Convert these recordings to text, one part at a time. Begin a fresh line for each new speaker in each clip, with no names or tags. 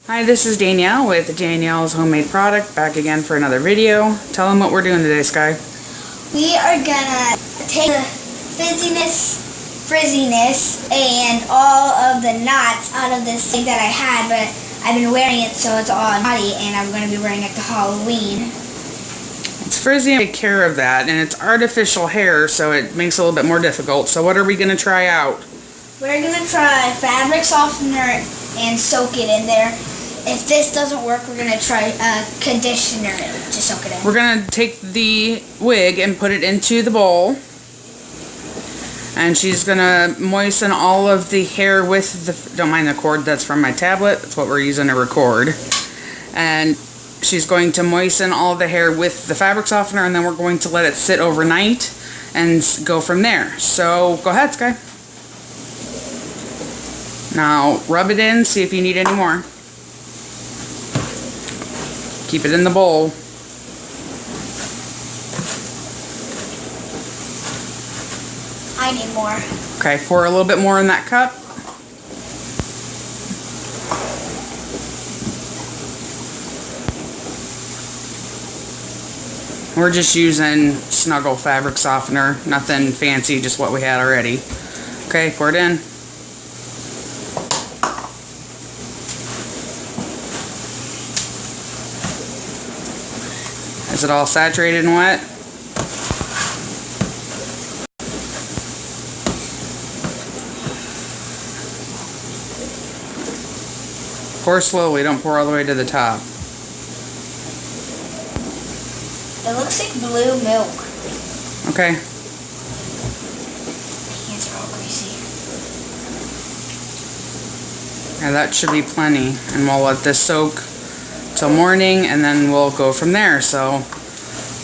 Hi, this is Danielle with Danielle's Homemade Product, back again for another video. Tell them what we're doing today, Sky.
We are gonna take the frizziness, and all of the knots out of this thing that I had, but I've been wearing it so it's all knotty, and I'm gonna be wearing it to Halloween.
It's frizzy and take care of that, and it's artificial hair, so it makes it a little bit more difficult. So what are we gonna try out?
We're gonna try fabric softener and soak it in there. If this doesn't work, we're going to try conditioner to soak it in.
We're going to take the wig and put it into the bowl. And she's going to moisten all of the hair with the... Don't mind the cord, that's from my tablet. That's what we're using to record. And she's going to moisten all the hair with the fabric softener, and then we're going to let it sit overnight and go from there. So, go ahead, Sky. Now, rub it in, see if you need any more. Keep it in the bowl.
I need more.
Okay, pour a little bit more in that cup. We're just using Snuggle fabric softener, nothing fancy, just what we had already. Okay, pour it in. Is it all saturated and wet? Pour slowly, don't pour all the way to the top.
It looks like blue milk.
Okay.
Hands are all greasy.
Yeah, that should be plenty. And we'll let this soak till morning, and then we'll go from there. So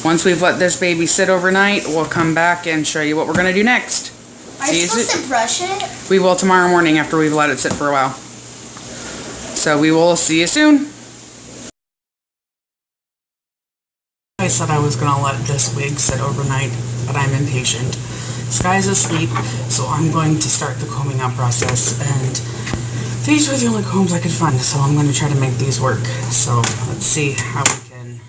once we've let this baby sit overnight, we'll come back and show you what we're going to do next.
Are you supposed to brush it?
We will tomorrow morning after we've let it sit for a while. So we will see you soon. I said I was going to let this wig sit overnight, but I'm impatient. Sky's asleep, so I'm going to start the combing out process, and these were the only combs I could find, so I'm going to try to make these work. So let's see how we can,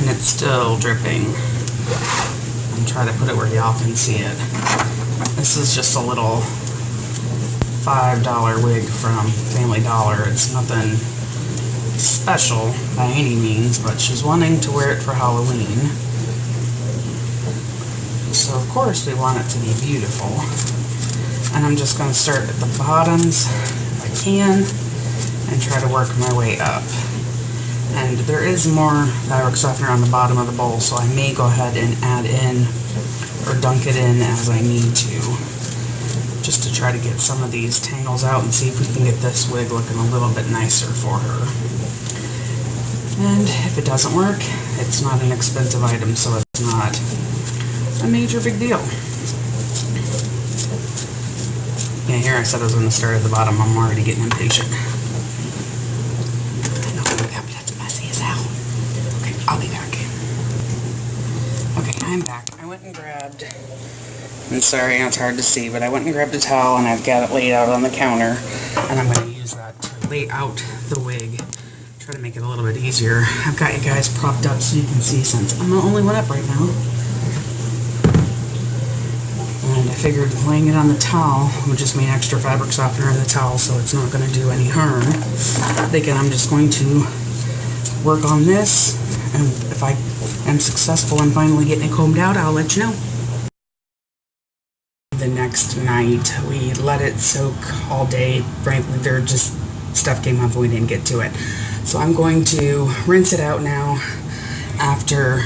and it's still dripping. I'm trying to put it where y'all can see it. This is just a little $5 wig from Family Dollar. It's nothing special by any means, but she's wanting to wear it for Halloween. So of course we want it to be beautiful. And I'm just going to start at the bottoms can and try to work my way up. And there is more fabric softener on the bottom of the bowl, so I may go ahead and add in or dunk it in as I need to, just to try to get some of these tangles out and see if we can get this wig looking a little bit nicer for her. And if it doesn't work, it's not an expensive item, so it's not a major big deal. Yeah, here I said I was going to start at the bottom. I'm already getting impatient. I know that's messy as hell. Okay, I'll be back. Okay, I'm back. I went and grabbed, I'm sorry, it's hard to see, but I went and grabbed a towel, and I've got it laid out on the counter, and I'm going to use that to lay out the wig. Try to make it a little bit easier. I've got you guys propped up so you can see, since I'm the only one up right now. And I figured laying it on the towel would just mean extra fabric softener in the towel, so it's not going to do any harm. Thinking I'm just going to work on this, and if I am successful in finally getting it combed out, I'll let you know. The next night, we let it soak all day. Frankly, stuff came up and we didn't get to it. So I'm going to rinse it out now after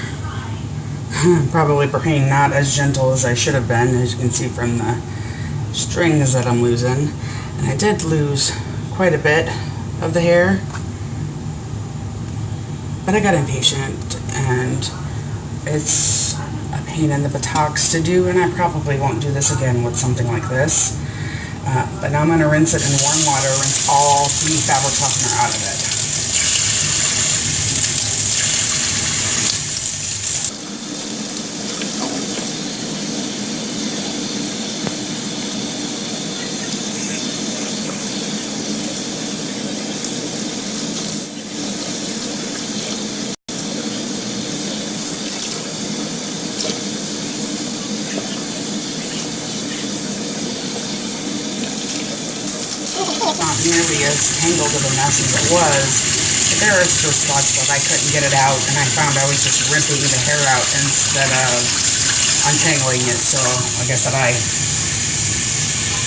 probably being not as gentle as I should have been, as you can see from the strings that I'm losing. And I did lose quite a bit of the hair, but I got impatient, and it's a pain in the buttocks to do, and I probably won't do this again with something like this. But now I'm going to rinse it in warm water, rinse all the fabric softener out of it. not nearly as tangled of a mess as it was, but there was still spots that I couldn't get it out, and I found I was just ripping the hair out instead of untangling it. So like I said, I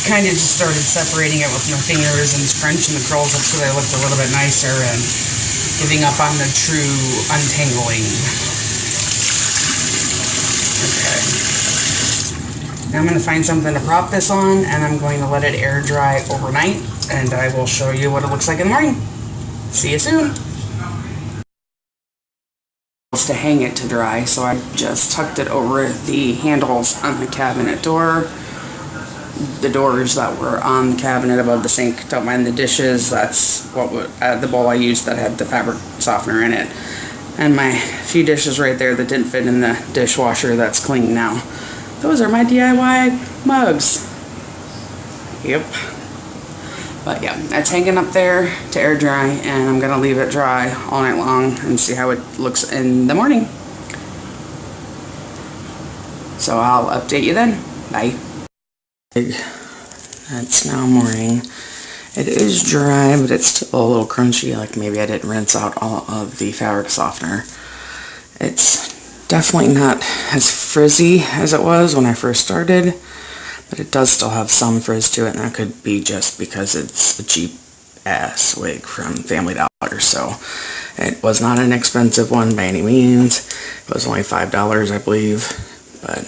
kind of just started separating it with my fingers and scrunching the curls up so they looked a little bit nicer and giving up on the true untangling. Okay. Now I'm going to find something to prop this on, and I'm going to let it air dry overnight, and I will show you what it looks like in the morning. See you soon. To hang it to dry, so I just tucked it over the handles on the cabinet door. The doors that were on the cabinet above the sink, don't mind the dishes, that's what the bowl I used that had the fabric softener in it. And my few dishes right there that didn't fit in the dishwasher that's clean now. Those are my DIY mugs. Yep. But yeah, it's hanging up there to air dry, and I'm going to leave it dry all night long and see how it looks in the morning. So I'll update you then. Bye. It's now morning. It is dry, but it's still a little crunchy, like maybe I didn't rinse out all of the fabric softener. It's definitely not as frizzy as it was when I first started, but it does still have some frizz to it, and that could be just because it's a cheap ass wig from Family Dollar. So it was not an expensive one by any means. It was only $5, I believe, but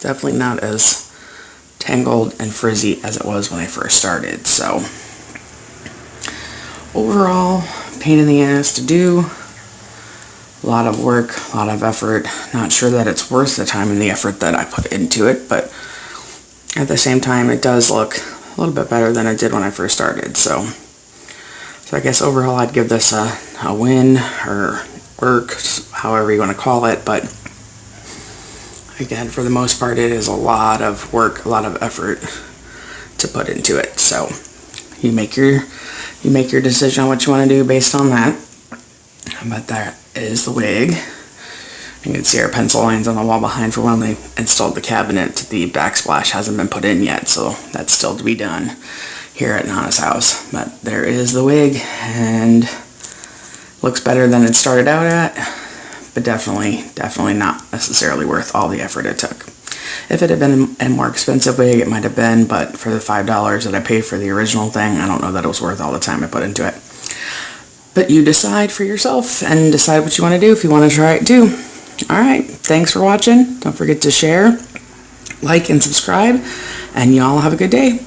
definitely not as tangled and frizzy as it was when I first started. So overall, pain in the ass to do. A lot of work, a lot of effort. Not sure that it's worth the time and the effort that I put into it, but at the same time, it does look a little bit better than it did when I first started. So I guess overall, I'd give this a win, or work, however you want to call it. But again, for the most part, it is a lot of work, a lot of effort to put into it. So you make your decision on what you want to do based on that. But that is the wig. You can see our pencil lines on the wall behind for when they installed the cabinet. The backsplash hasn't been put in yet, so that's still to be done here at Nana's house. But there is the wig, and looks better than it started out at, but definitely not necessarily worth all the effort it took. If it had been a more expensive wig, it might have been, but for the $5 that I paid for the original thing, I don't know that it was worth all the time I put into it. But you decide for yourself and decide what you want to do if you want to try it too. Alright, thanks for watching. Don't forget to share, like, and subscribe, and y'all have a good day.